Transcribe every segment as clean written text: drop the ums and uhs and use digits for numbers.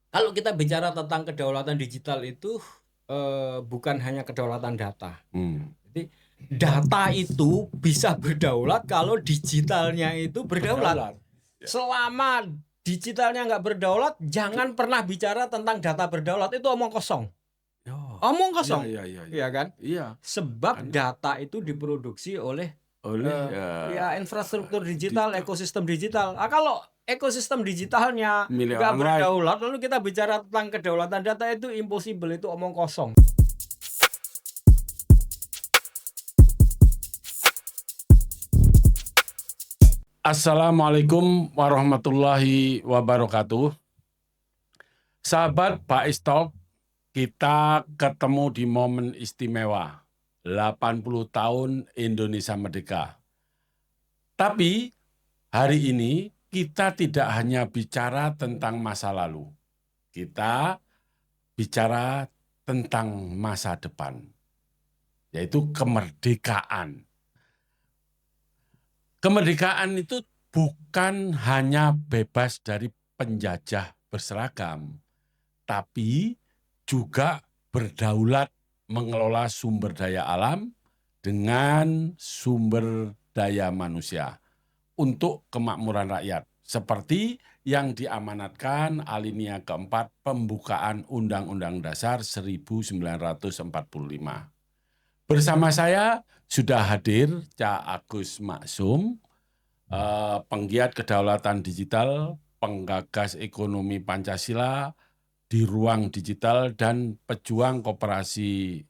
Kalau kita bicara tentang kedaulatan digital itu bukan hanya kedaulatan data. Jadi data itu bisa berdaulat kalau digitalnya itu berdaulat. Selama digitalnya nggak berdaulat, jangan pernah bicara tentang data berdaulat, itu omong kosong. Omong kosong, Iya kan? iya. Sebab data itu diproduksi oleh infrastruktur digital, ekosistem digital. Kalau ekosistem digitalnya milik nggak orang lain. berdaulat, lalu kita bicara tentang kedaulatan data, itu impossible, itu omong kosong. Assalamualaikum warahmatullahi wabarakatuh. Sahabat Pak Istok, kita ketemu di momen istimewa 80 tahun Indonesia Merdeka. Tapi hari ini kita tidak hanya bicara tentang masa lalu. Kita bicara tentang masa depan, yaitu kemerdekaan. Kemerdekaan itu bukan hanya bebas dari penjajah berseragam, tapi juga berdaulat mengelola sumber daya alam dengan sumber daya manusia untuk kemakmuran rakyat, seperti yang diamanatkan alinea keempat pembukaan Undang-Undang Dasar 1945. Bersama saya sudah hadir Cak Agus Maksum, penggiat kedaulatan digital, penggagas ekonomi Pancasila di ruang digital, dan pejuang koperasi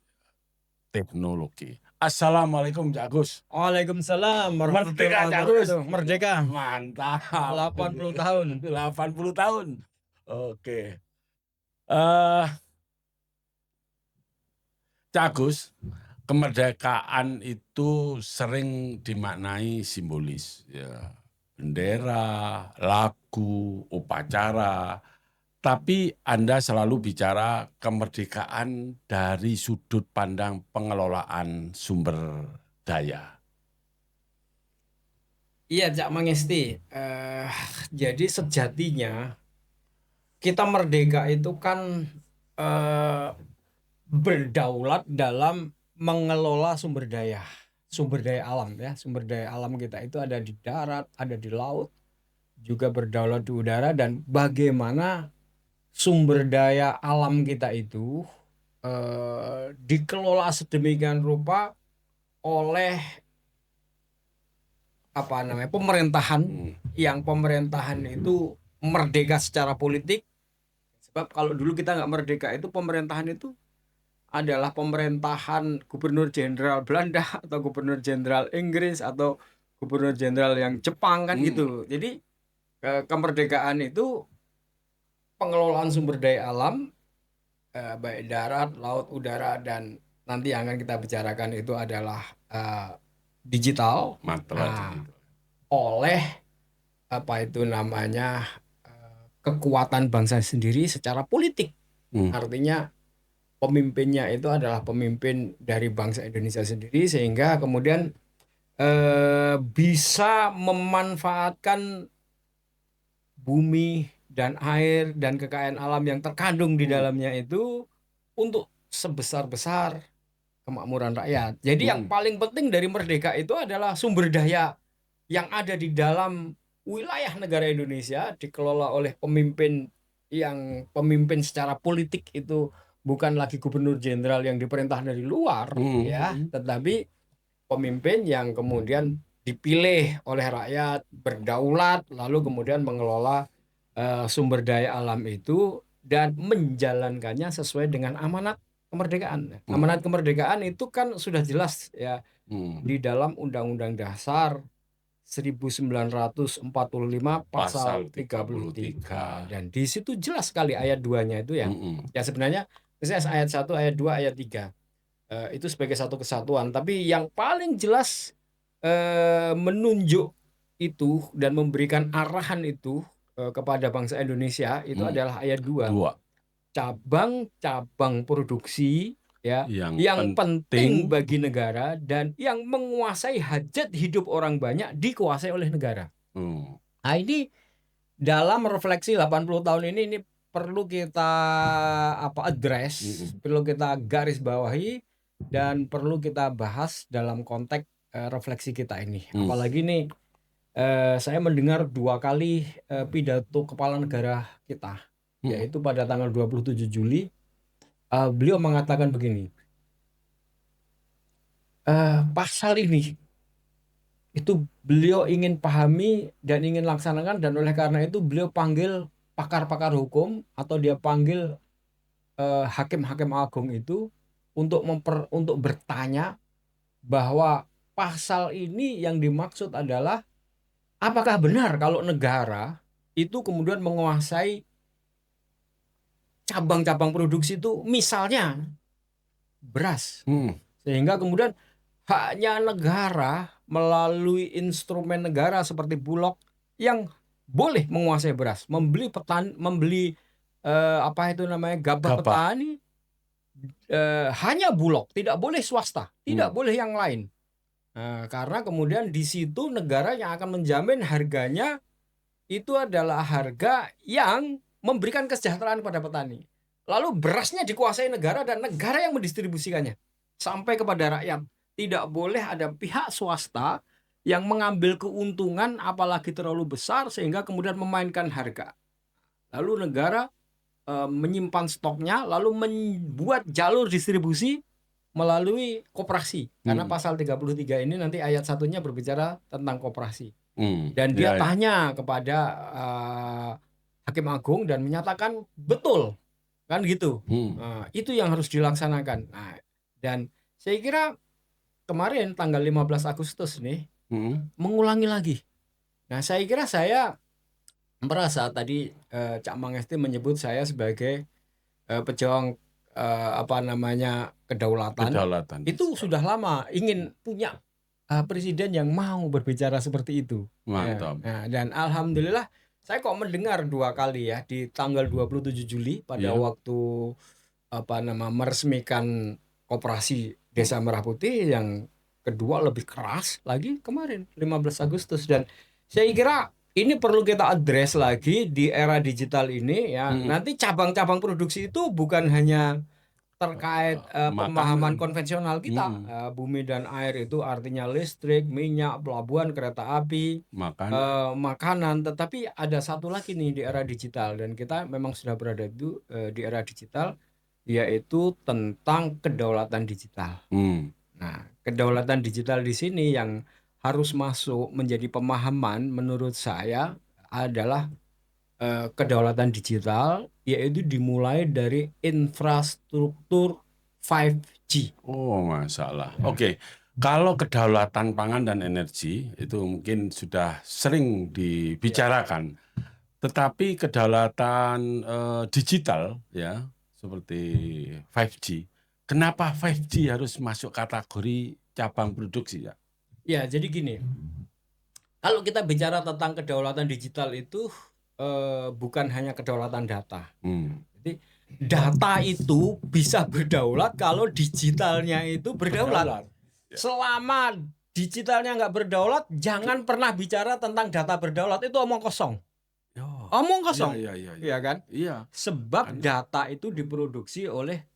teknologi. Assalamualaikum Cak Agus. Waalaikumsalam Merdeka warahmatullahi Cak Agus. wabarakatuh. Merdeka. Mantap. 80 tahun. 80 tahun. Oke. Cak Agus, kemerdekaan itu sering dimaknai simbolis, ya, bendera, lagu, upacara. Tapi Anda selalu bicara kemerdekaan dari sudut pandang pengelolaan sumber daya. Iya, Cak Mangesti. Jadi sejatinya kita merdeka itu kan berdaulat dalam mengelola sumber daya alam, ya. Sumber daya alam kita itu ada di darat, ada di laut, juga berdaulat di udara. Dan bagaimana sumber daya alam kita itu dikelola sedemikian rupa oleh pemerintahan, yang pemerintahan itu merdeka secara politik. Sebab kalau dulu kita nggak merdeka, itu pemerintahan itu adalah pemerintahan gubernur jenderal Belanda atau gubernur jenderal Inggris atau gubernur jenderal yang Jepang, kan gitu. Jadi kemerdekaan itu pengelolaan sumber daya alam, baik darat, laut, udara, dan nanti yang akan kita bicarakan itu adalah digital. Oleh kekuatan bangsa sendiri secara politik. Artinya pemimpinnya itu adalah pemimpin dari bangsa Indonesia sendiri, sehingga kemudian bisa memanfaatkan bumi dan air dan kekayaan alam yang terkandung di dalamnya itu untuk sebesar-besar kemakmuran rakyat. Jadi yang paling penting dari merdeka itu adalah sumber daya yang ada di dalam wilayah negara Indonesia dikelola oleh pemimpin secara politik, itu bukan lagi gubernur jenderal yang diperintah dari luar, ya, tetapi pemimpin yang kemudian dipilih oleh rakyat, berdaulat, lalu kemudian mengelola sumber daya alam itu dan menjalankannya sesuai dengan amanat kemerdekaan. Amanat kemerdekaan itu kan sudah jelas, ya, di dalam Undang-Undang Dasar 1945 pasal 33, dan di situ jelas sekali ayat 2-nya itu, ya. Ya, sebenarnya misalnya ayat 1, ayat 2, ayat 3 itu sebagai satu kesatuan, tapi yang paling jelas menunjuk itu dan memberikan arahan itu kepada bangsa Indonesia itu adalah ayat 2. Cabang-cabang produksi, ya, yang penting bagi negara dan yang menguasai hajat hidup orang banyak dikuasai oleh negara. Nah, ini dalam refleksi 80 tahun ini perlu kita address, perlu kita garis bawahi dan perlu kita bahas dalam konteks refleksi kita ini. Apalagi nih saya mendengar 2 kali pidato kepala negara kita, yaitu pada tanggal 27 Juli beliau mengatakan begini, pasal ini itu beliau ingin pahami dan ingin laksanakan, dan oleh karena itu beliau panggil pakar-pakar hukum atau dia panggil hakim-hakim agung itu untuk bertanya bahwa pasal ini yang dimaksud adalah apakah benar kalau negara itu kemudian menguasai cabang-cabang produksi itu, misalnya beras, sehingga kemudian haknya negara melalui instrumen negara seperti Bulog yang boleh menguasai beras, membeli gabah petani, hanya Bulog, tidak boleh swasta, tidak boleh yang lain. Karena kemudian di situ negara yang akan menjamin harganya itu adalah harga yang memberikan kesejahteraan pada petani. Lalu berasnya dikuasai negara dan negara yang mendistribusikannya sampai kepada rakyat. Tidak boleh ada pihak swasta yang mengambil keuntungan apalagi terlalu besar sehingga kemudian memainkan harga. Lalu negara menyimpan stoknya, lalu membuat jalur distribusi melalui koperasi. Karena pasal 33 ini nanti ayat 1-nya berbicara tentang koperasi. Dan dia tanya kepada Hakim Agung dan menyatakan betul, kan gitu. Itu yang harus dilaksanakan. Dan saya kira kemarin tanggal 15 Agustus nih mengulangi lagi. Nah, saya kira saya merasa tadi Cak Mangesti menyebut saya sebagai pejuang kedaulatan. Itu sudah lama ingin punya presiden yang mau berbicara seperti itu. Mantap. Dan alhamdulillah saya kok mendengar 2 kali ya, di tanggal 27 Juli pada waktu meresmikan Koperasi Desa Merah Putih, yang kedua lebih keras lagi kemarin 15 Agustus. Dan saya kira ini perlu kita address lagi di era digital ini ya. Nanti cabang-cabang produksi itu bukan hanya terkait pemahaman konvensional kita, bumi dan air itu artinya listrik, minyak, pelabuhan, kereta api, makanan, tetapi ada satu lagi nih di era digital, dan kita memang sudah berada itu di era digital, yaitu tentang kedaulatan digital. Nah, kedaulatan digital di sini yang harus masuk menjadi pemahaman menurut saya adalah kedaulatan digital, yaitu dimulai dari infrastruktur 5G. Oh, masalah. Oke. Kalau kedaulatan pangan dan energi itu mungkin sudah sering dibicarakan. Tetapi kedaulatan digital ya, seperti 5G. Kenapa 5G harus masuk kategori cabang produksi ya? Ya, jadi gini. Kalau kita bicara tentang kedaulatan digital itu bukan hanya kedaulatan data. Jadi data itu bisa berdaulat kalau digitalnya itu berdaulat. Selama digitalnya nggak berdaulat, jangan pernah bicara tentang data berdaulat, itu omong kosong. Omong kosong, iya kan? Iya. Sebab data itu diproduksi oleh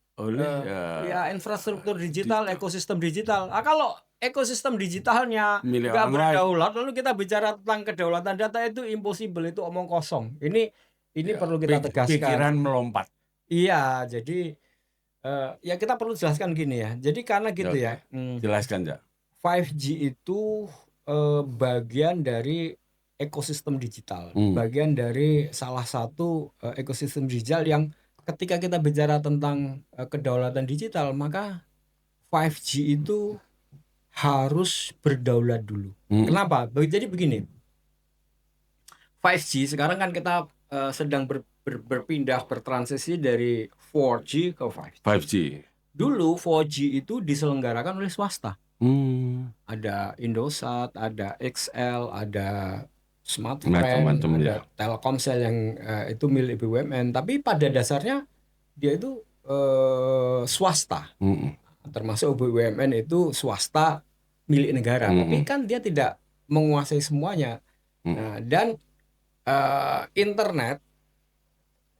infrastruktur digital, ekosistem digital. Kalau ekosistem digitalnya nggak berdaulat, lalu kita bicara tentang kedaulatan data, itu impossible, itu omong kosong. Ini perlu kita tegaskan. Pikiran melompat. Iya, jadi ya kita perlu jelaskan gini ya. Jadi karena gitu ya. Jelaskan ya. 5G itu bagian dari ekosistem digital, bagian dari salah satu ekosistem digital yang ketika kita bicara tentang kedaulatan digital, maka 5G itu harus berdaulat dulu. Kenapa? Jadi begini, 5G sekarang kan kita sedang berpindah, bertransisi dari 4G ke 5G. Dulu 4G itu diselenggarakan oleh swasta. Ada Indosat, ada XL, ada Smartfren, ada Telkomsel yang itu milik BUMN. Tapi pada dasarnya dia itu swasta. Termasuk BUMN itu swasta milik negara. Tapi kan dia tidak menguasai semuanya. Dan internet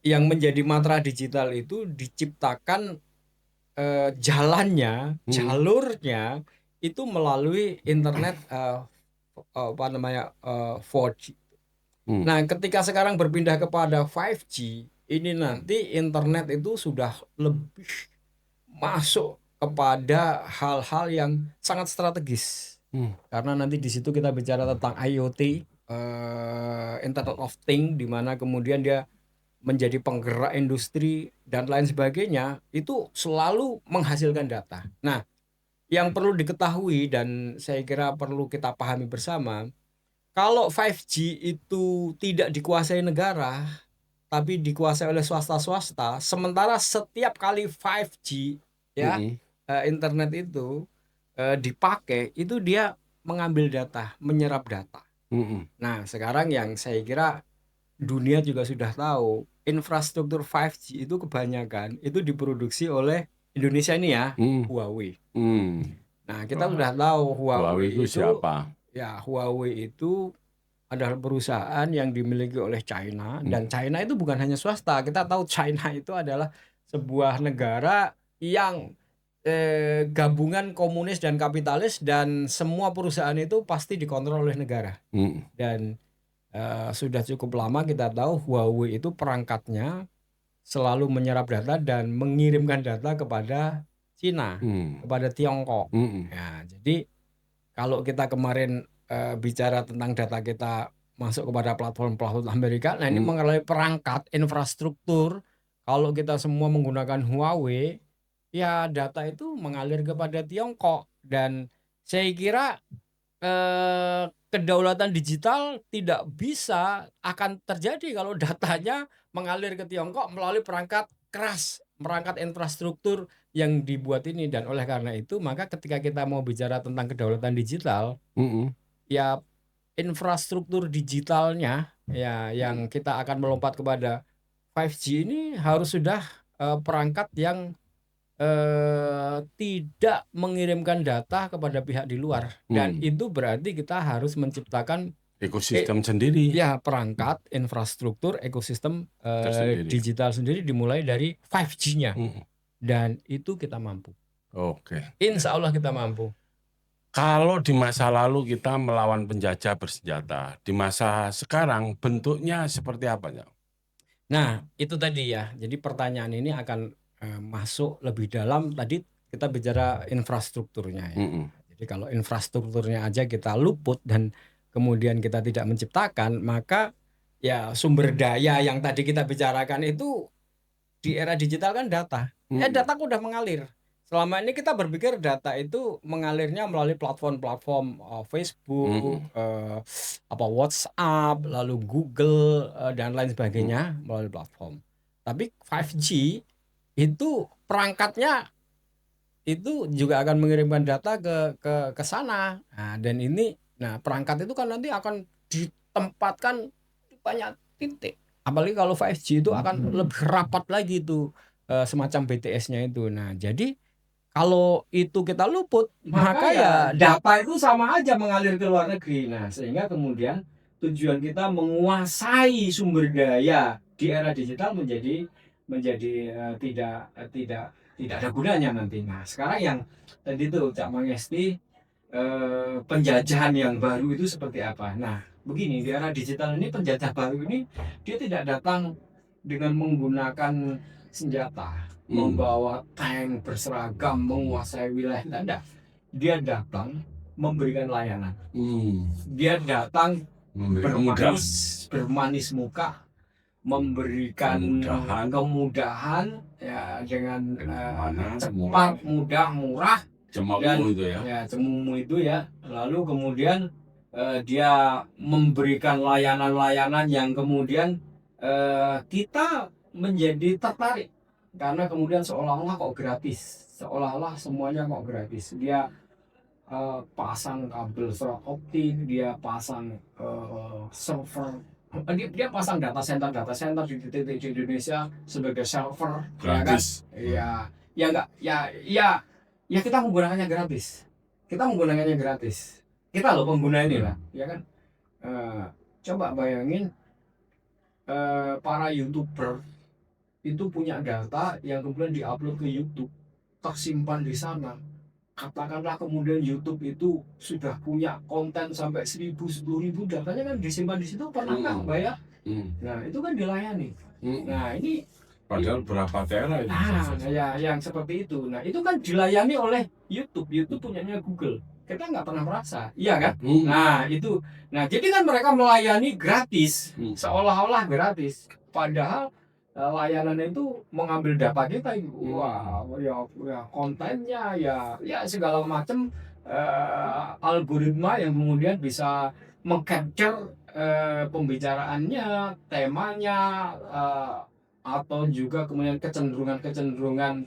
yang menjadi matra digital itu diciptakan jalannya, jalurnya itu melalui internet, apa namanya, 4G. Nah, ketika sekarang berpindah kepada 5G, ini nanti internet itu sudah lebih masuk kepada hal-hal yang sangat strategis. Karena nanti di situ kita bicara tentang IoT, Internet of Things, di mana kemudian dia menjadi penggerak industri dan lain sebagainya, itu selalu menghasilkan data. Nah, yang perlu diketahui dan saya kira perlu kita pahami bersama, kalau 5G itu tidak dikuasai negara, tapi dikuasai oleh swasta-swasta, sementara setiap kali 5G ya, internet itu dipakai, itu dia mengambil data, menyerap data. Nah, sekarang yang saya kira dunia juga sudah tahu, infrastruktur 5G itu kebanyakan itu diproduksi oleh Indonesia ini ya, Huawei. Nah, kita sudah tahu Huawei itu itu siapa? ya, Huawei itu adalah perusahaan yang dimiliki oleh China, dan China itu bukan hanya swasta. Kita tahu China itu adalah sebuah negara yang gabungan komunis dan kapitalis, dan semua perusahaan itu pasti dikontrol oleh negara. Dan sudah cukup lama kita tahu Huawei itu perangkatnya selalu menyerap data dan mengirimkan data kepada Cina, kepada Tiongkok. Ya, jadi kalau kita kemarin bicara tentang data kita masuk kepada platform-platform Amerika, nah ini mengenai perangkat infrastruktur. Kalau kita semua menggunakan Huawei, ya data itu mengalir kepada Tiongkok, dan saya kira kedaulatan digital tidak bisa akan terjadi kalau datanya mengalir ke Tiongkok melalui perangkat keras, perangkat infrastruktur yang dibuat ini. Dan oleh karena itu, maka ketika kita mau bicara tentang kedaulatan digital, ya infrastruktur digitalnya ya yang kita akan melompat kepada 5G ini harus sudah perangkat yang tidak mengirimkan data kepada pihak di luar. Dan itu berarti kita harus menciptakan ekosistem sendiri. Ya, perangkat, infrastruktur, ekosistem digital sendiri dimulai dari 5G-nya. Dan itu kita mampu. Oke. Insya Allah kita mampu. Kalau di masa lalu kita melawan penjajah bersenjata, di masa sekarang bentuknya seperti apa ya? Nah, itu tadi ya. Jadi pertanyaan ini akan masuk lebih dalam. Tadi kita bicara infrastrukturnya ya. Jadi kalau infrastrukturnya aja kita luput dan kemudian kita tidak menciptakan, maka ya sumber daya yang tadi kita bicarakan itu di era digital kan data. Data udah mengalir. Selama ini kita berpikir data itu mengalirnya melalui platform-platform Facebook, WhatsApp, lalu Google dan lain sebagainya melalui platform. Tapi 5G itu perangkatnya itu juga akan mengirimkan data ke sana. Nah, dan ini, perangkat itu kan nanti akan ditempatkan di banyak titik. Apalagi kalau 5G itu akan lebih rapat lagi itu semacam BTS-nya itu. Nah, jadi kalau itu kita luput, maka ya data itu sama aja mengalir ke luar negeri. Nah, sehingga kemudian tujuan kita menguasai sumber daya di era digital menjadi tidak ada gunanya nanti. Nah, sekarang yang tadi tuh Cak Mangesti, penjajahan yang baru itu seperti apa? Nah, begini, di era digital ini penjajah baru ini dia tidak datang dengan menggunakan senjata, membawa tank berseragam, menguasai wilayah. Tidak. Dia datang memberikan layanan. Dia datang bermanis muka, memberikan kemudahan ya, dengan cepat, mudah, murah, dan cemumu itu ya. Lalu kemudian dia memberikan layanan-layanan yang kemudian kita menjadi tertarik, karena kemudian seolah-olah kok gratis, seolah-olah semuanya kok gratis. Dia pasang kabel serat optik, dia pasang server, dia pasang data center di titik di Indonesia sebagai server gratis. Ya enggak, ya kita menggunakannya gratis. Kita loh pengguna ini lah, ya kan. Coba bayangin para YouTuber itu punya data yang kemudian diupload ke YouTube, tersimpan di sana. Katakanlah kemudian YouTube itu sudah punya konten sampai 1.000, 10.000, datanya kan disimpan di situ, pernah nggak Mbak ya? Nah itu kan dilayani. Nah ini Padahal berapa tera itu? ya yang seperti itu. Nah itu kan dilayani oleh YouTube. YouTube punyanya Google. Kita nggak pernah merasa, iya kan? Nah itu, nah jadi kan mereka melayani gratis, seolah-olah gratis. Padahal layanan itu mengambil data kita, wah, ya kontennya, ya segala macam algoritma yang kemudian bisa mengcapture pembicaraannya, temanya, atau juga kemudian kecenderungan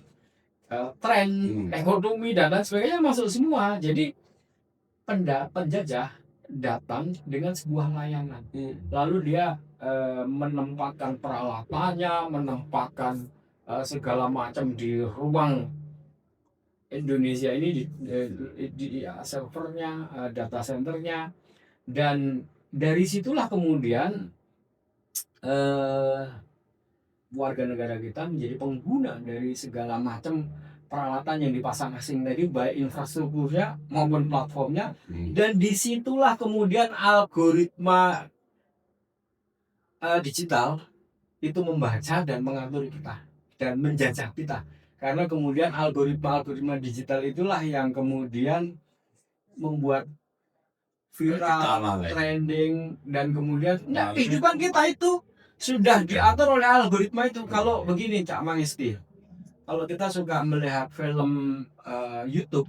tren ekonomi dan lain sebagainya masuk semua. Jadi penjajah datang dengan sebuah layanan, lalu dia menempatkan peralatannya, menempatkan segala macam di ruang Indonesia ini, di servernya, data centernya, dan dari situlah kemudian warga negara kita menjadi pengguna dari segala macam peralatan yang dipasang asing tadi, baik infrastrukturnya maupun platformnya. Dan disitulah kemudian algoritma digital itu membaca dan mengatur kita dan menjajah kita, karena kemudian algoritma digital itulah yang kemudian membuat viral, trending, dan kemudian kehidupan kita itu sudah diatur oleh algoritma itu. Kalau begini Cak Mangisti, kalau kita suka melihat film YouTube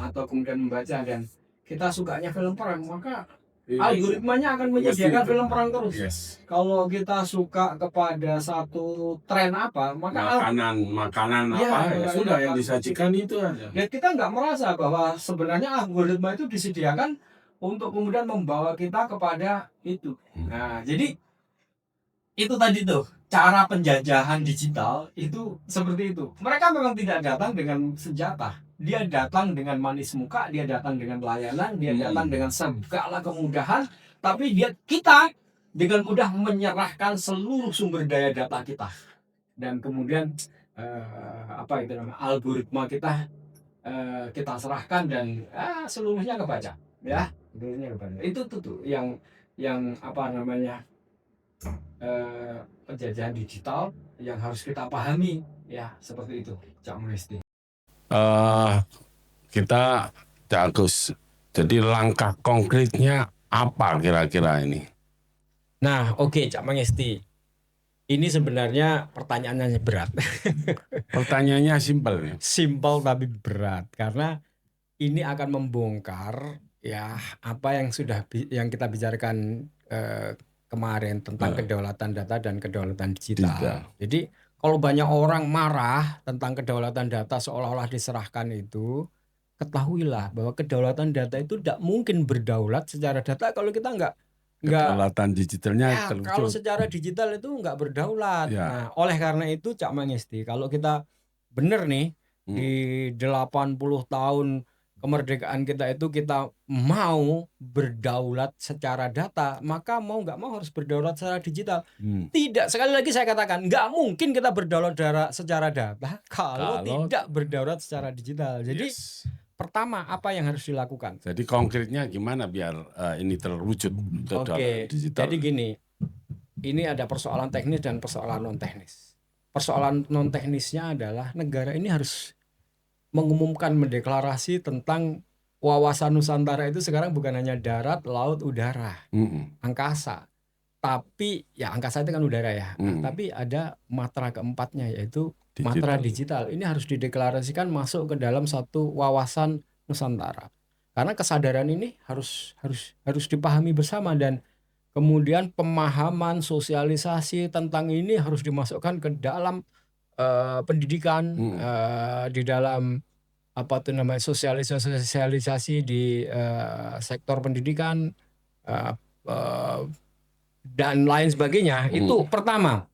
atau kemudian membaca dan kita sukanya film perang, maka algoritmanya akan menyediakan film perang terus. Kalau kita suka kepada satu tren apa, maka makanan apa ya sudah yang disajikan itu aja. Dan kita nggak merasa bahwa sebenarnya algoritma itu disediakan untuk kemudian membawa kita kepada itu. Nah, jadi itu tadi tuh cara penjajahan digital itu seperti itu. Mereka memang tidak datang dengan senjata, dia datang dengan manis muka, dia datang dengan layanan, dia datang dengan segala kemudahan, tapi kita dengan mudah menyerahkan seluruh sumber daya data kita, dan kemudian algoritma kita kita serahkan, dan seluruhnya kebaca, ya, seluruhnya kebaca. Itu tuh yang penjajahan digital yang harus kita pahami, ya, seperti itu Cak Mangisti. Kita Agus, jadi langkah konkretnya apa kira-kira ini? Nah, oke, Cak Mangisti, ini sebenarnya pertanyaannya berat. Pertanyaannya simpel tapi berat, karena ini akan membongkar ya apa yang kita bicarakan kemarin tentang kedaulatan data dan kedaulatan digital. Jadi kalau banyak orang marah tentang kedaulatan data seolah-olah diserahkan itu, ketahuilah bahwa kedaulatan data itu tidak mungkin berdaulat secara data kalau kita nggak kedaulatan digitalnya terwujud. Kalau secara digital itu nggak berdaulat. Nah, oleh karena itu Cak Mangisti, kalau kita benar nih di 80 tahun kemerdekaan kita itu kita mau berdaulat secara data, maka mau nggak mau harus berdaulat secara digital. Tidak, sekali lagi saya katakan, nggak mungkin kita berdaulat secara data kalau tidak berdaulat secara digital. Jadi pertama, apa yang harus dilakukan? Jadi konkretnya gimana biar ini terwujud? Oke, jadi gini, ini ada persoalan teknis dan persoalan non teknis. Persoalan non teknisnya adalah negara ini harus mengumumkan, mendeklarasi tentang wawasan Nusantara itu sekarang bukan hanya darat, laut, udara, angkasa. Tapi ya angkasa itu kan udara ya. Tapi ada matra keempatnya, yaitu matra digital. Ini harus dideklarasikan masuk ke dalam satu wawasan Nusantara. Karena kesadaran ini harus dipahami bersama, dan kemudian pemahaman sosialisasi tentang ini harus dimasukkan ke dalam pendidikan, di dalam sosialisasi di sektor pendidikan dan lain sebagainya. Itu pertama.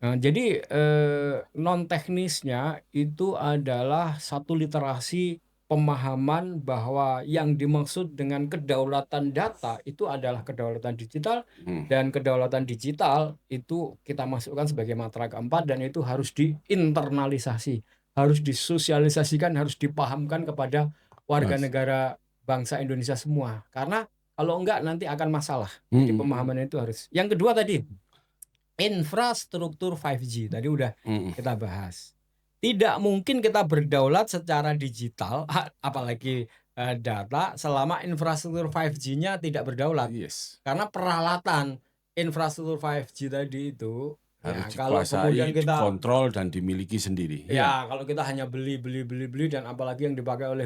Jadi non teknisnya itu adalah satu literasi pemahaman bahwa yang dimaksud dengan kedaulatan data itu adalah kedaulatan digital, dan kedaulatan digital itu kita masukkan sebagai matra keempat, dan itu harus diinternalisasi, harus disosialisasikan, harus dipahamkan kepada warga Mas. negara bangsa Indonesia semua. Karena kalau enggak nanti akan masalah. Jadi pemahaman itu harus. Yang kedua tadi, infrastruktur 5G tadi udah kita bahas. Tidak mungkin kita berdaulat secara digital, apalagi data, selama infrastruktur 5G-nya tidak berdaulat. Yes. Karena peralatan infrastruktur 5G tadi itu, Harus kalau kemudian dikuasai, kita dikontrol dan dimiliki sendiri. kalau kita hanya beli, dan apalagi yang dipakai oleh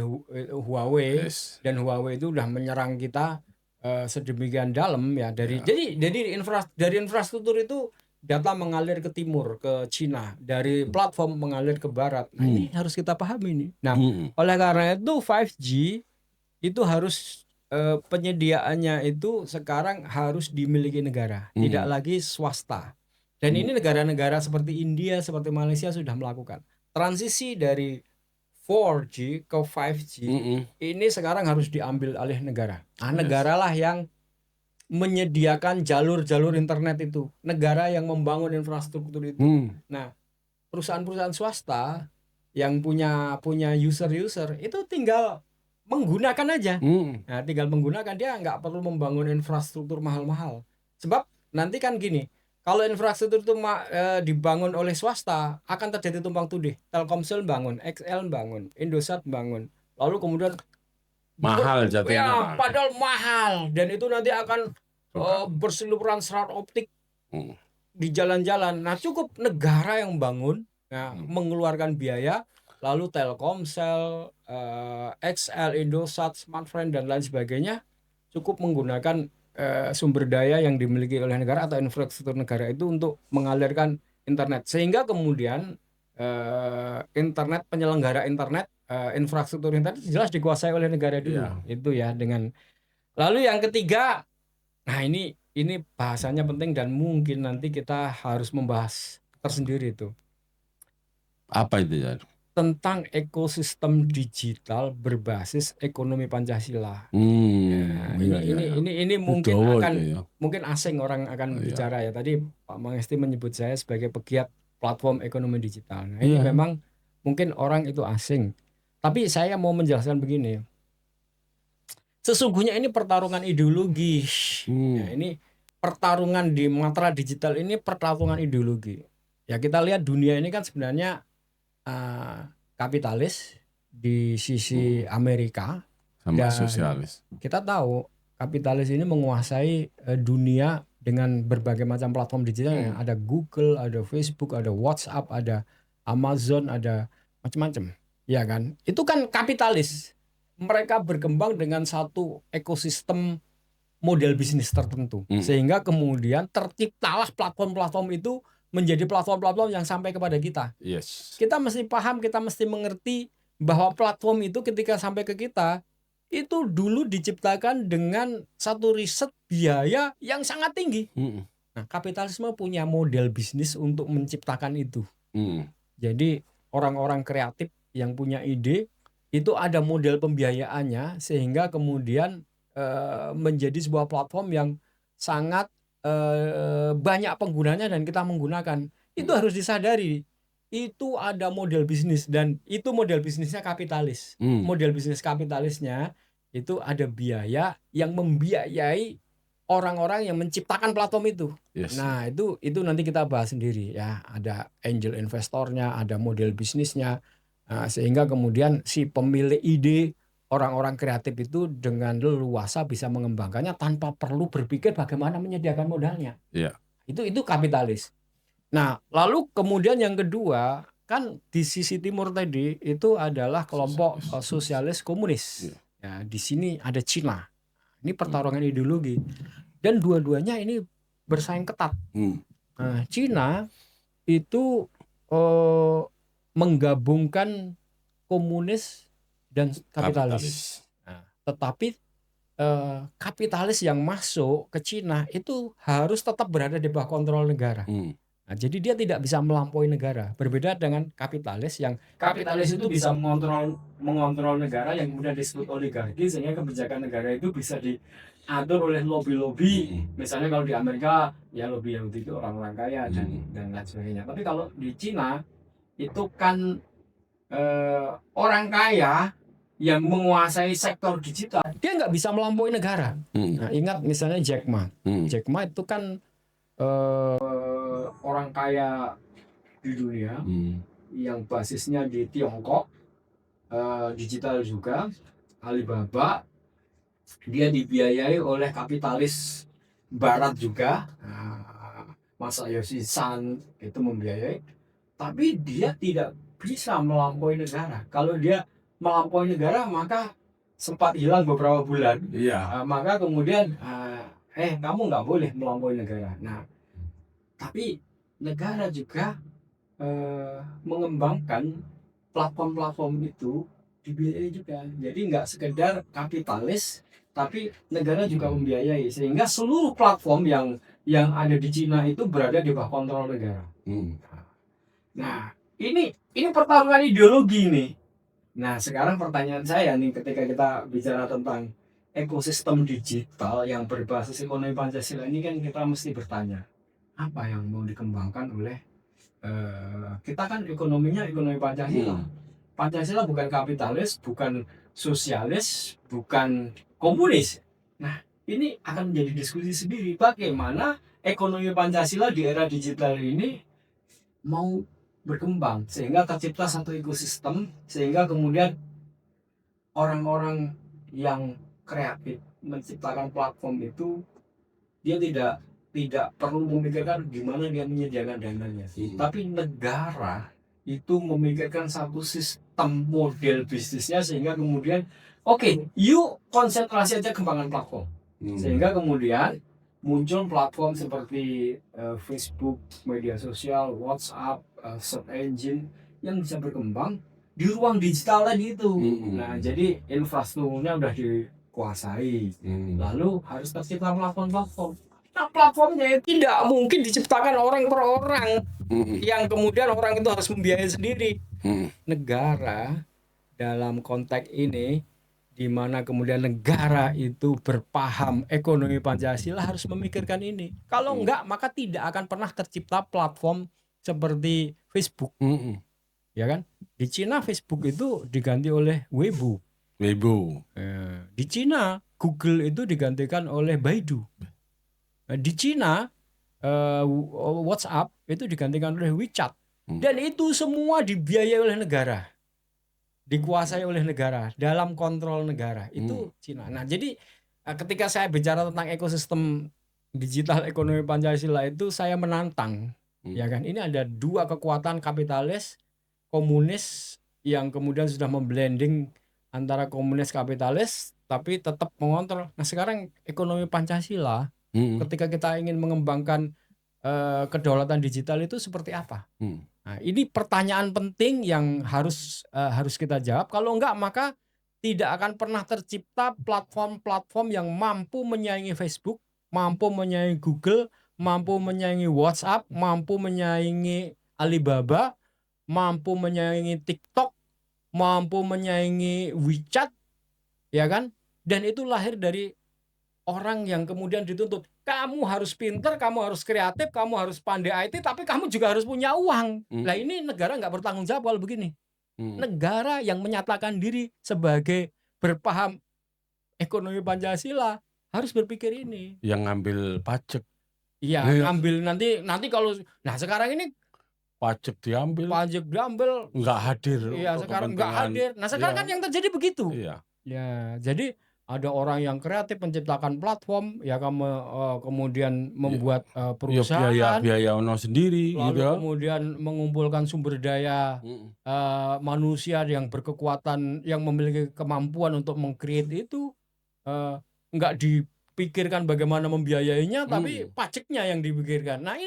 Huawei, Yes. dan Huawei itu udah menyerang kita sedemikian dalam ya jadi infrastruktur itu data mengalir ke timur, ke Cina, dari platform mengalir ke barat. Nah, ini harus kita pahami nih. Nah, oleh karena itu 5G itu harus penyediaannya itu sekarang harus dimiliki negara, tidak lagi swasta. Dan ini negara-negara seperti India, seperti Malaysia sudah melakukan transisi dari 4G ke 5G. Ini sekarang harus diambil alih negara. Negaralah yang menyediakan jalur-jalur internet itu, negara yang membangun infrastruktur itu. Nah, perusahaan-perusahaan swasta yang punya user itu tinggal menggunakan aja. Nah, tinggal menggunakan, dia nggak perlu membangun infrastruktur mahal-mahal. Sebab nanti kan gini, kalau infrastruktur itu dibangun oleh swasta, akan terjadi tumpang tindih. Telkomsel bangun, XL bangun, Indosat bangun, lalu kemudian mahal jatuhnya. Padahal mahal, dan itu nanti akan berseliweran serat optik di jalan-jalan. Nah, cukup negara yang bangun, mengeluarkan biaya, lalu Telkomsel, XL, Indosat, Smartfren dan lain sebagainya cukup menggunakan sumber daya yang dimiliki oleh negara atau infrastruktur negara itu untuk mengalirkan internet, sehingga kemudian internet, penyelenggara internet, infrastruktur internet jelas dikuasai oleh negara dulu. Itu ya. Dengan lalu yang ketiga, nah ini bahasanya penting dan mungkin nanti kita harus membahas tersendiri itu. Apa itu ya? Tentang ekosistem digital berbasis ekonomi Pancasila. Ini mungkin mungkin asing orang akan bicara ya. Tadi Pak Mangesti menyebut saya sebagai pegiat platform ekonomi digital. Nah, ini memang mungkin orang itu asing. Tapi saya mau menjelaskan begini. Sesungguhnya ini pertarungan ideologi. Ini pertarungan di matra digital, ini pertarungan ideologi. Ya, kita lihat dunia ini kan sebenarnya kapitalis di sisi Amerika sama dan sosialis. Kita tahu kapitalis ini menguasai dunia dengan berbagai macam platform digital. Ada Google, ada Facebook, ada WhatsApp, ada Amazon, ada macam-macam. Ya kan? Itu kan kapitalis. Mereka berkembang dengan satu ekosistem model bisnis tertentu, sehingga kemudian terciptalah platform-platform itu menjadi platform-platform yang sampai kepada kita. Kita mesti paham, kita mesti mengerti bahwa platform itu ketika sampai ke kita itu dulu diciptakan dengan satu riset biaya yang sangat tinggi. Nah, kapitalisme punya model bisnis untuk menciptakan itu. Jadi orang-orang kreatif yang punya ide itu ada model pembiayaannya, sehingga kemudian menjadi sebuah platform yang sangat banyak penggunanya dan kita menggunakan. Itu harus disadari. Itu ada model bisnis, dan itu model bisnisnya kapitalis. Model bisnis kapitalisnya itu ada biaya yang membiayai orang-orang yang menciptakan platform itu. Nah, itu nanti kita bahas sendiri ya. Ada angel investornya, ada model bisnisnya. Sehingga kemudian si pemilik ide, orang-orang kreatif itu dengan leluasa bisa mengembangkannya tanpa perlu berpikir bagaimana menyediakan modalnya. Itu kapitalis. Nah, lalu kemudian yang kedua, kan di sisi timur tadi itu adalah kelompok sosialis komunis. Ya, di sini ada Cina. Ini pertarungan ideologi. Dan dua-duanya ini bersaing ketat. Nah, Cina itu menggabungkan komunis dan kapitalis. Nah, tetapi kapitalis yang masuk ke Cina itu harus tetap berada di bawah kontrol negara. Nah, jadi dia tidak bisa melampaui negara. Berbeda dengan kapitalis, yang kapitalis itu bisa mengontrol negara yang kemudian disebut oligarki, sehingga kebijakan negara itu bisa diatur oleh lobby-lobby. Misalnya kalau di Amerika ya lobby yang itu orang-orang kaya dan lain sebagainya. Tapi kalau di Cina itu kan orang kaya yang menguasai sektor digital, dia nggak bisa melampaui negara. Nah, ingat misalnya Jack Ma. Jack Ma itu kan orang kaya di dunia yang basisnya di Tiongkok, digital juga. Alibaba, dia dibiayai oleh kapitalis barat juga. Masayoshi Son itu membiayai, tapi dia tidak bisa melampaui negara. Kalau dia melampaui negara, maka sempat hilang beberapa bulan. Maka kemudian kamu nggak boleh melampaui negara. Nah, tapi negara juga mengembangkan platform-platform itu dibiayai juga. Jadi nggak sekedar kapitalis, tapi negara juga membiayai, sehingga seluruh platform yang ada di Cina itu berada di bawah kontrol negara. Nah, ini pertarungan ideologi nih. Nah, sekarang pertanyaan saya nih, ketika kita bicara tentang ekosistem digital yang berbasis ekonomi Pancasila ini, kan kita mesti bertanya, apa yang mau dikembangkan oleh kita? Kan ekonominya ekonomi Pancasila. Pancasila bukan kapitalis, bukan sosialis, bukan komunis. Nah, ini akan menjadi diskusi sendiri, bagaimana ekonomi Pancasila di era digital ini mau berkembang sehingga tercipta satu ekosistem, sehingga kemudian orang-orang yang kreatif menciptakan platform itu, dia tidak perlu memikirkan gimana dia menyediakan dananya, tapi negara itu memikirkan satu sistem model bisnisnya, sehingga kemudian yuk konsentrasi aja kembangan platform, sehingga kemudian muncul platform seperti Facebook, media sosial, WhatsApp, search engine yang bisa berkembang di ruang digital tadi itu. Nah, jadi infrastrukturnya udah dikuasai, lalu harus tercipta platform-platform. Nah, platformnya tidak mungkin diciptakan orang per orang, yang kemudian orang itu harus membiayai sendiri. Negara dalam konteks ini, di mana kemudian negara itu berpaham ekonomi Pancasila, harus memikirkan ini. Kalau enggak, maka tidak akan pernah tercipta platform seperti Facebook. Ya kan? Di Cina Facebook itu diganti oleh Weibo. Di Cina Google itu digantikan oleh Baidu. Di Cina WhatsApp itu digantikan oleh WeChat. Dan itu semua dibiayai oleh negara, dikuasai oleh negara, dalam kontrol negara. Itu Cina. Nah, jadi ketika saya bicara tentang ekosistem digital ekonomi Pancasila itu, saya menantang, ya kan? Ini ada dua kekuatan, kapitalis, komunis, yang kemudian sudah memblending antara komunis kapitalis tapi tetap mengontrol. Nah, sekarang ekonomi Pancasila, ketika kita ingin mengembangkan kedaulatan digital itu seperti apa? Nah, ini pertanyaan penting yang harus kita jawab. Kalau enggak, maka tidak akan pernah tercipta platform-platform yang mampu menyaingi Facebook, mampu menyaingi Google, mampu menyaingi WhatsApp, mampu menyaingi Alibaba, mampu menyaingi TikTok, mampu menyaingi WeChat, ya kan? Dan itu lahir dari orang yang kemudian dituntut, kamu harus pinter, kamu harus kreatif, kamu harus pandai IT, tapi kamu juga harus punya uang. Nah, ini negara nggak bertanggung jawab kalau begini. Negara yang menyatakan diri sebagai berpaham ekonomi Pancasila harus berpikir ini. Yang ngambil pajak. Iya, ngambil nanti kalau, nah sekarang ini pajak diambil, nggak hadir. Iya, sekarang nggak hadir. Nah, sekarang kan yang terjadi begitu. Iya. Ya, jadi ada orang yang kreatif menciptakan platform, ya kamu kemudian membuat perusahaan, biaya ono sendiri, lalu gitu. kemudian mengumpulkan sumber daya manusia yang berkekuatan, yang memiliki kemampuan untuk meng-create itu, nggak dipikirkan bagaimana membiayainya, tapi pajaknya yang dipikirkan. Nah,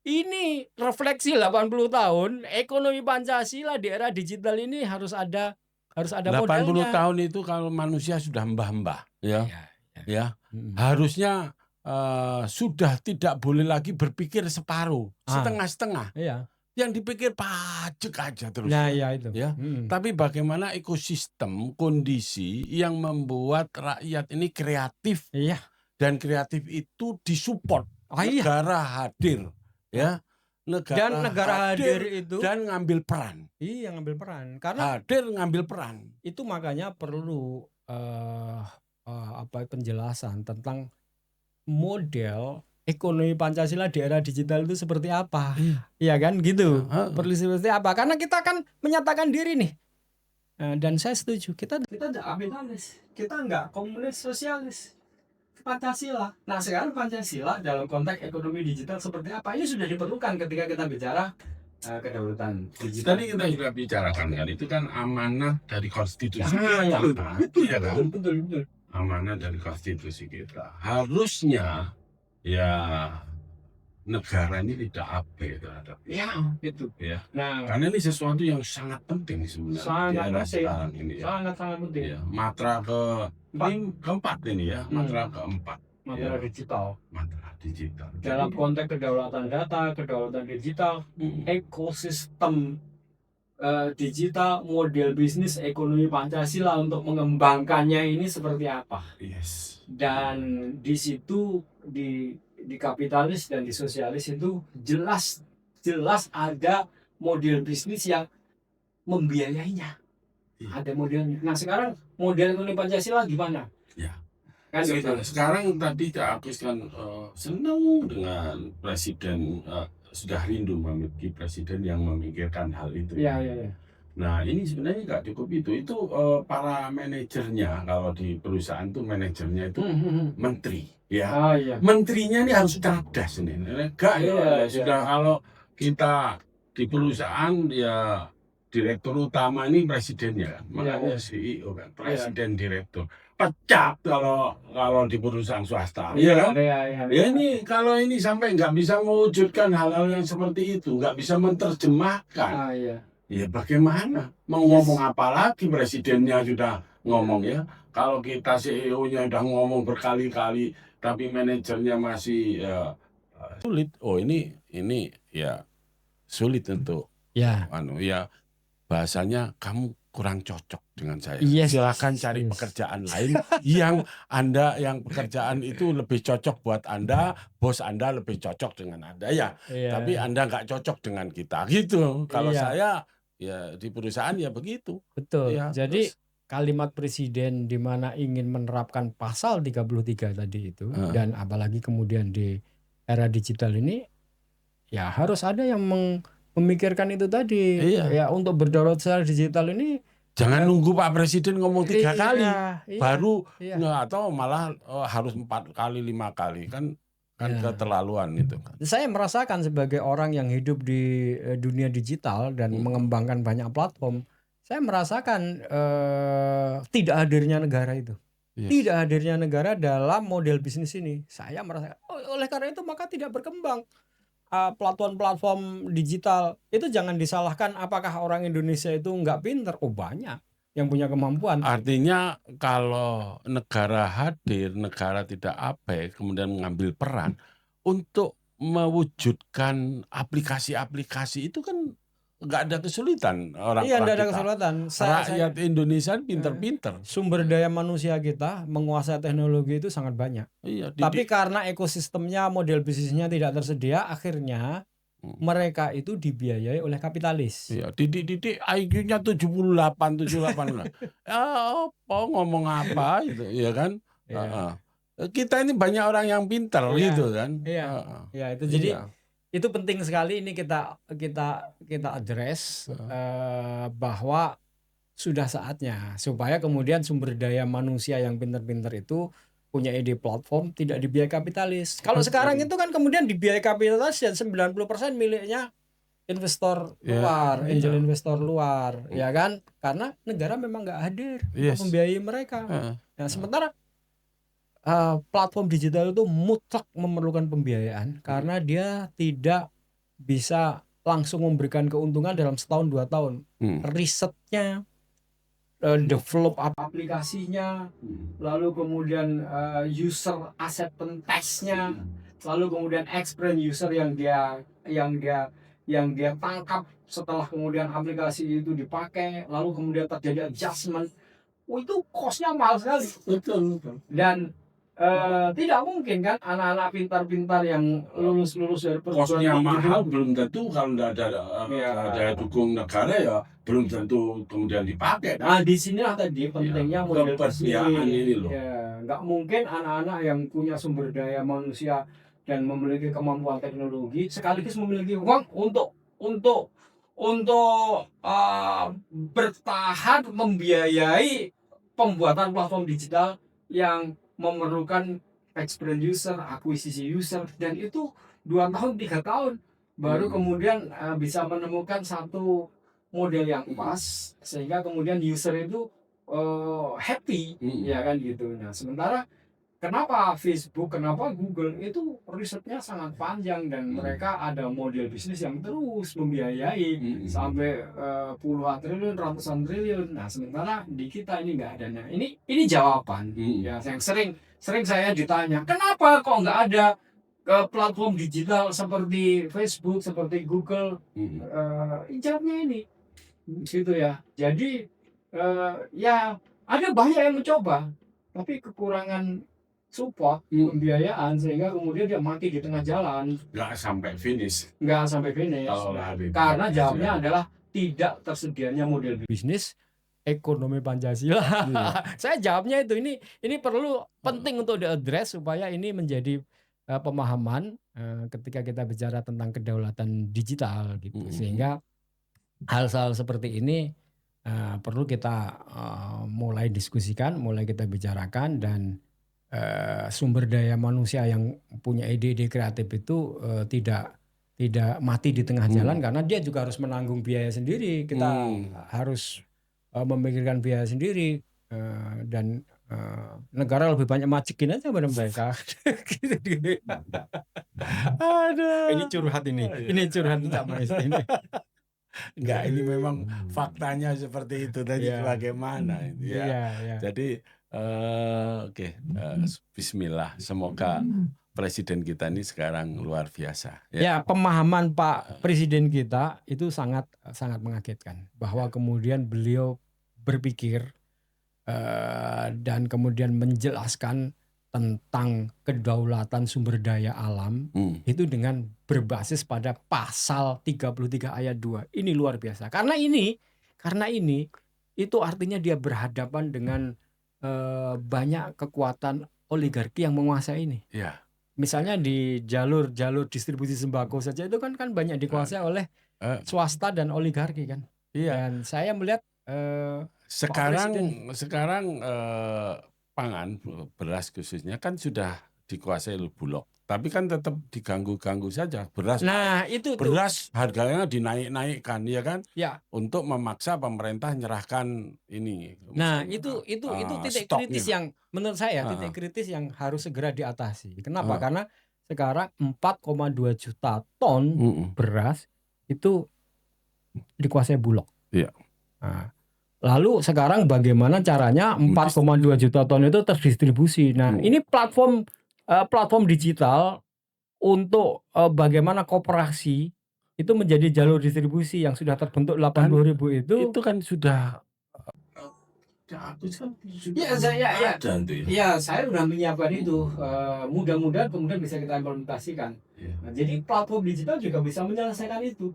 ini refleksi 80 tahun ekonomi Pancasila di era digital ini harus ada 80 modelnya. tahun itu kalau manusia sudah mbah-mbah, ya. Harusnya sudah tidak boleh lagi berpikir separuh, setengah-setengah. Iya. Yang dipikir pajak aja terus. Nah, iya itu. Ya, tapi bagaimana ekosistem, kondisi yang membuat rakyat ini kreatif Iya. dan kreatif itu disupport. Iya. Negara hadir, ya. Dan negara hadir itu dan ngambil peran. Iya, ngambil peran. Karena Hadir ngambil peran. itu makanya perlu penjelasan tentang model ekonomi Pancasila di era digital itu seperti apa. Iya kan gitu. Perlu seperti apa? Karena kita kan menyatakan diri nih. Dan saya setuju. Kita tidak kapitalis. Kita enggak komunis sosialis. Pancasila. Nah, sekarang Pancasila dalam konteks ekonomi digital seperti apa? Ini sudah diperlukan ketika kita bicara kedaulatan digital. Tadi kita sudah bicarakan kan, itu kan amanat dari konstitusi kita. Itu ya kan? Betul. Amanat dari konstitusi kita. Harusnya ya negara ini tidak abai terhadap itu. Ya. Nah, karena ini sesuatu yang sangat penting sebenarnya sangat di era penting. sekarang ini ya. Sangat penting. Ya, matra keempat ini ya, matra keempat. Matra digital. Matra digital. Dalam konteks kedaulatan data, kedaulatan digital, ekosistem digital, model bisnis ekonomi Pancasila untuk mengembangkannya ini seperti apa? Yes. Dan di situ di kapitalis dan di sosialis itu jelas ada model bisnis yang membiayainya. Ada modelnya. Nah, sekarang model ekonomi Pancasila gimana? Ya. Kan gitu. Sekarang tadi Cak Agus kan senang dengan presiden, sudah rindu memiliki presiden yang memikirkan hal itu. Iya. Nah, ini sebenarnya nggak cukup itu. Itu para manajernya, kalau di perusahaan tuh manajernya itu menteri, ya. Iya. Menterinya ini harus cerdas nih. Enggak ya, sudah kalau kita di perusahaan ya direktur utama ini presidennya, makanya CEO kan, presiden direktur. Pecat kalau di perusahaan swasta. Iya kan? Iya. Ya ini kalau ini sampai nggak bisa mewujudkan hal-hal yang seperti itu, nggak bisa menerjemahkan. Iya. Ya bagaimana? Mau ngomong apa lagi, presidennya sudah ngomong ya. Kalau kita CEO-nya sudah ngomong berkali-kali, tapi manajernya masih sulit. Oh ini ya sulit untuk ya bahasanya kamu kurang cocok dengan saya. Yes. Silakan cari pekerjaan lain yang pekerjaan itu lebih cocok buat Anda, bos Anda lebih cocok dengan Anda ya. Tapi Anda nggak cocok dengan kita gitu. Kalau saya ya di perusahaan ya begitu. Betul. Ya, jadi kalimat presiden di mana ingin menerapkan pasal 33 tadi itu dan apalagi kemudian di era digital ini ya harus ada yang memikirkan itu tadi. Ya untuk berdaulat secara digital ini jangan nunggu Pak Presiden ngomong 3 kali baru atau malah harus 4 kali 5 kali kan keterlaluan itu. Saya merasakan sebagai orang yang hidup di dunia digital dan mengembangkan banyak platform, saya merasakan tidak hadirnya negara itu. Tidak hadirnya negara dalam model bisnis ini. Saya merasakan oleh karena itu maka tidak berkembang platform digital. Itu jangan disalahkan apakah orang Indonesia itu nggak pinter. Oh, banyak yang punya kemampuan. Artinya kalau negara hadir, negara tidak abai, kemudian mengambil peran untuk mewujudkan aplikasi-aplikasi itu kan nggak ada kesulitan orang-orang nggak ada kita. kesulitan. Rakyat Indonesia pinter-pinter. Sumber daya manusia kita menguasai teknologi itu sangat banyak. Tapi karena ekosistemnya, model bisnisnya tidak tersedia, akhirnya mereka itu dibiayai oleh kapitalis. Didik IQ-nya 78. Apa ngomong apa itu, ya kan? Kita ini banyak orang yang pintar gitu kan? Itu jadi itu penting sekali ini kita address bahwa sudah saatnya supaya kemudian sumber daya manusia yang pintar-pintar itu punya ide platform tidak dibiayai kapitalis. Kalau sekarang itu kan kemudian dibiayai kapitalis dan 90% miliknya investor luar, angel investor luar, ya kan? Karena negara memang nggak hadir untuk membiayai mereka. Nah, sementara platform digital itu mutlak memerlukan pembiayaan karena dia tidak bisa langsung memberikan keuntungan dalam setahun 2 tahun. Risetnya, develop aplikasinya, lalu kemudian user acceptance testnya, lalu kemudian experience user yang dia tangkap setelah kemudian aplikasi itu dipakai, lalu kemudian terjadi adjustment. Itu cost-nya mahal sekali. Betul. Dan tidak mungkin kan anak-anak pintar-pintar yang lulus dari perguruan Kosnya tinggi mahal itu, belum tentu kalau nggak ada dukung negara ya belum tentu kemudian dipakai. nah di sinilah tadi pentingnya model keberpihakan ini loh. Ya, nggak mungkin anak-anak yang punya sumber daya manusia dan memiliki kemampuan teknologi sekaligus memiliki uang untuk bertahan membiayai pembuatan platform digital yang memerlukan experience user, akuisisi user, dan itu 2 tahun 3 tahun baru kemudian bisa menemukan satu model yang pas sehingga kemudian user itu happy, ya kan gitu. Nah sementara kenapa Facebook, kenapa Google itu risetnya sangat panjang dan mereka ada model bisnis yang terus membiayai sampai puluhan triliun, ratusan triliun. Nah sementara di kita ini nggak ada. Nah ini jawaban ya yang sering saya ditanya, kenapa kok nggak ada platform digital seperti Facebook, seperti Google? Jawabnya ini gitu ya. Jadi ya ada banyak yang mencoba tapi kekurangan support pembiayaan sehingga kemudian dia mati di tengah jalan, Nggak sampai finish. Kalau karena jawabnya adalah tidak tersedianya model bisnis ekonomi Pancasila. Saya jawabnya itu, ini perlu penting untuk diadres supaya ini menjadi pemahaman ketika kita bicara tentang kedaulatan digital gitu. Sehingga hal-hal seperti ini perlu kita mulai diskusikan, mulai kita bicarakan, dan sumber daya manusia yang punya ide-ide kreatif itu tidak mati di tengah jalan karena dia juga harus menanggung biaya sendiri. Kita harus memikirkan biaya sendiri dan negara lebih banyak majekin aja pada mereka. Gitu. Aduh. Ini curhat ini curhat sama istri ini. Enggak, ini memang faktanya seperti itu tadi. Bagaimana itu ya. Jadi oke, bismillah, semoga presiden kita ini sekarang luar biasa ya. Pemahaman Pak Presiden kita itu sangat mengagetkan bahwa kemudian beliau berpikir dan kemudian menjelaskan tentang kedaulatan sumber daya alam itu dengan berbasis pada pasal 33 ayat 2. Ini luar biasa. Karena ini itu artinya dia berhadapan dengan banyak kekuatan oligarki yang menguasai ini. Ya. Misalnya di jalur distribusi sembako saja itu kan banyak dikuasai oleh swasta dan oligarki kan. Dan saya melihat sekarang pangan beras khususnya kan sudah dikuasai oleh Bulog, tapi kan tetap diganggu-ganggu saja beras. Nah itu beras harganya dinaik-naikkan, ya kan? Ya. Untuk memaksa pemerintah nyerahkan ini. Nah itu titik kritis yang menurut saya titik kritis yang harus segera diatasi. Kenapa? Karena sekarang 4,2 juta ton beras itu dikuasai Bulog. Iya. Nah, lalu sekarang bagaimana caranya 4,2 juta ton itu terdistribusi. Nah ini platform digital untuk bagaimana koperasi itu menjadi jalur distribusi yang sudah terbentuk 80.000 itu kan sudah saya sudah menyiapkan itu. Mudah-mudahan kemudian bisa kita implementasikan. Nah, jadi platform digital juga bisa menyelesaikan itu.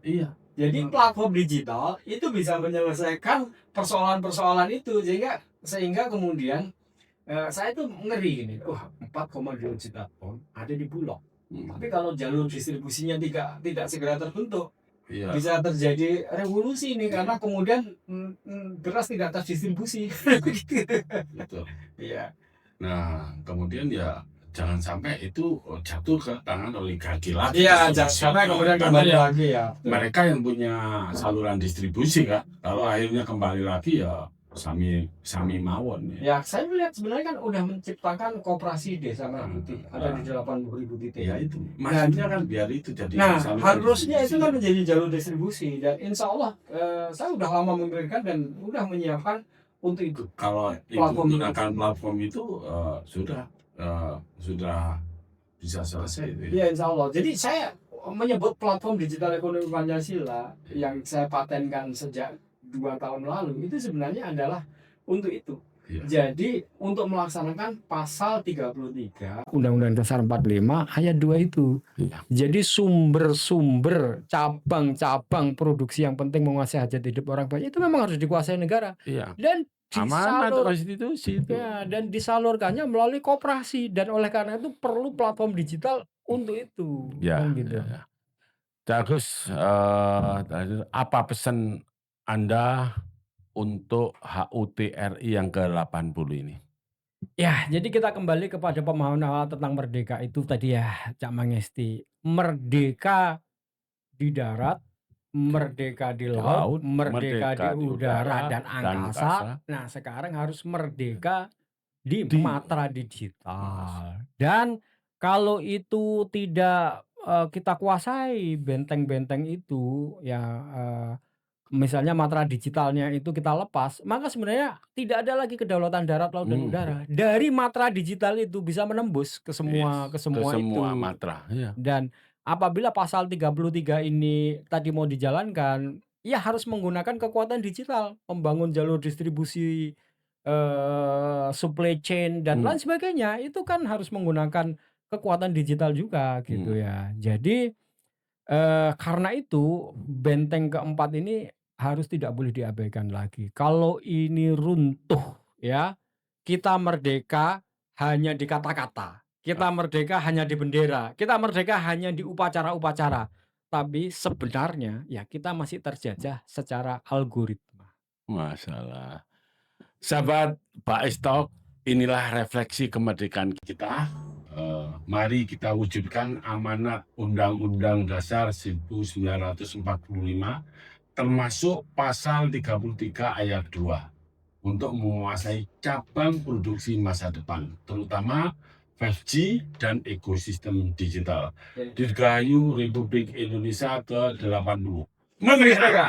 Jadi platform digital itu bisa menyelesaikan persoalan-persoalan itu sehingga kemudian saya itu ngeri gini. 4,2 juta ton ada di Bulog. Tapi kalau jalur distribusinya tidak segera terbentuk, bisa terjadi revolusi ini karena kemudian beras tidak terdistribusi. Betul. Iya. Nah, kemudian ya jangan sampai itu jatuh ke tangan oligarki lagi. Iya, jangan sampai kemudian kembali lagi ya. Mereka yang punya saluran distribusi kan, kalau akhirnya kembali lagi ya sami mawon. Ya, saya melihat sebenarnya kan udah menciptakan koperasi desa merah putih ada di 80.000 titik. Ya itu, maksudnya kan biar itu jadi. Nah, harusnya itu kan menjadi jalur distribusi dan insya Allah saya udah lama memikirkan dan udah menyiapkan untuk itu. Kalau Ibu Platform itu. menggunakan platform itu sudah bisa selesai itu ya? Ya insya Allah. Jadi saya menyebut platform digital ekonomi Pancasila yang saya patenkan sejak 2 tahun lalu itu sebenarnya adalah untuk itu. Iya. Jadi untuk melaksanakan pasal 33 Undang-Undang Dasar 45 ayat 2 itu. Iya. Jadi sumber-sumber cabang-cabang produksi yang penting menguasai hajat hidup orang banyak itu memang harus dikuasai negara. Iya. Dan Amanat disalur konstitusi itu. ya, dan disalurkannya melalui koperasi, dan oleh karena itu perlu platform digital untuk itu. Ya, Kan gitu. ya, ya. Terus apa pesan Anda untuk HUT RI yang ke-80 ini? Ya, jadi kita kembali kepada pemahaman awal tentang merdeka itu tadi ya, Cak Mangesti. Merdeka di darat, merdeka di laut, merdeka di udara dan angkasa. Nah, sekarang harus merdeka di Di- matra digital. Dan kalau itu tidak kita kuasai benteng-benteng itu ya, misalnya matra digitalnya itu kita lepas, maka sebenarnya tidak ada lagi kedaulatan darat, laut dan udara. Dari matra digital itu bisa menembus ke semua itu. matra. Ya. Dan apabila pasal 33 ini tadi mau dijalankan, ya harus menggunakan kekuatan digital, membangun jalur distribusi, supply chain dan lain sebagainya. Itu kan harus menggunakan kekuatan digital juga gitu ya. Jadi karena itu benteng keempat ini harus tidak boleh diabaikan lagi. Kalau ini runtuh ya, kita merdeka hanya di kata-kata. Kita merdeka hanya di bendera. Kita merdeka hanya di upacara-upacara. Tapi sebenarnya ya kita masih terjajah secara algoritma. Masalah. Sahabat Pak Estok, inilah refleksi kemerdekaan kita. Mari kita wujudkan amanat Undang-Undang Dasar 1945 termasuk pasal 33 ayat 2 untuk menguasai cabang produksi masa depan, terutama 5G dan ekosistem digital. Dirgahayu Republik Indonesia ke-80. Merdeka!